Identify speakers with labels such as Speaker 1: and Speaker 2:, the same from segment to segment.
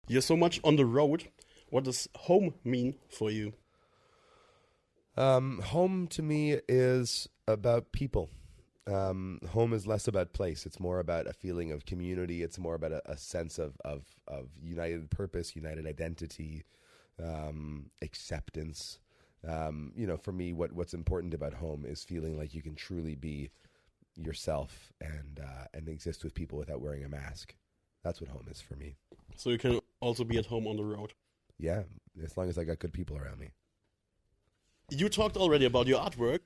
Speaker 1: You're so much on the road. What does home mean for you?
Speaker 2: Home to me is about people. Home is less about place. It's more about a feeling of community. It's more about a sense of united purpose, united identity, acceptance. For me, what's important about home is feeling like you can truly be yourself and exist with people without wearing a mask. That's what home is for me.
Speaker 1: So you can also be at home on the road.
Speaker 2: Yeah, as long as I got good people around me.
Speaker 1: You talked already about your artwork.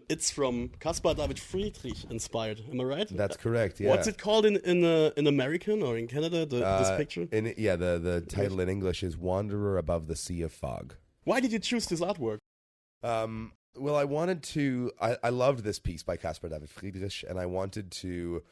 Speaker 1: It's from Caspar David Friedrich inspired. Am I right?
Speaker 2: That's correct. Yeah.
Speaker 1: What's it called in American or in Canada? This picture.
Speaker 2: The title in English is "Wanderer Above the Sea of Fog."
Speaker 1: Why did you choose this artwork?
Speaker 2: Well, I wanted to. I loved this piece by Caspar David Friedrich, and I wanted to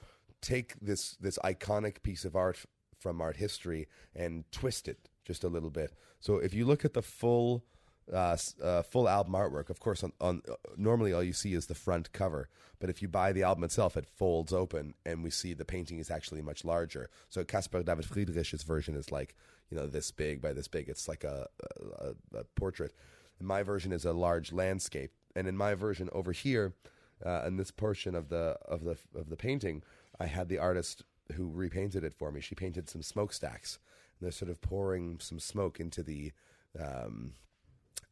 Speaker 2: take this iconic piece of art from art history and twist it just a little bit. So if you look at the full album artwork, of course, on normally all you see is the front cover, but if you buy the album itself, it folds open, and we see the painting is actually much larger. So Caspar David Friedrich's version is like, this big by this big. It's like a portrait. And my version is a large landscape, and in my version over here, in this portion of the painting, I had the artist who repainted it for me. She painted some smokestacks, and they're sort of pouring some smoke into the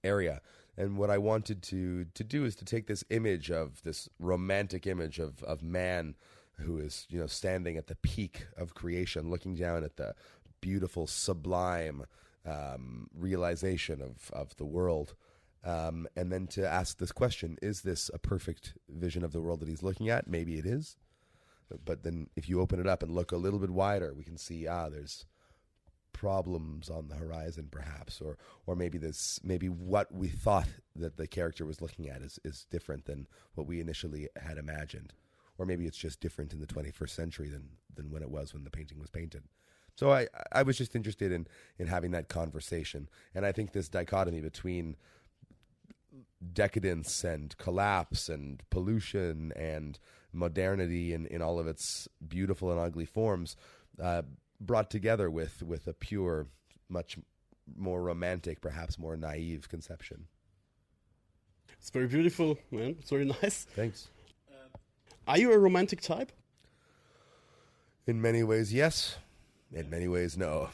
Speaker 2: area. And what I wanted to do is to take this image of this romantic image of man who is standing at the peak of creation, looking down at the beautiful, sublime realization of the world, and then to ask this question: is this a perfect vision of the world that he's looking at? Maybe it is, but then if you open it up and look a little bit wider, we can see there's problems on the horizon, perhaps, or maybe what we thought that the character was looking at is different than what we initially had imagined, or maybe it's just different in the 21st century than when it was when the painting was painted. So I was just interested in having that conversation, and I think this dichotomy between decadence and collapse and pollution and modernity in all of its beautiful and ugly forms, brought together with a pure, much more romantic, perhaps more naive conception.
Speaker 1: It's very beautiful, man. It's very nice.
Speaker 2: Thanks.
Speaker 1: Are you a romantic type?
Speaker 2: In many ways, yes. In many ways, no.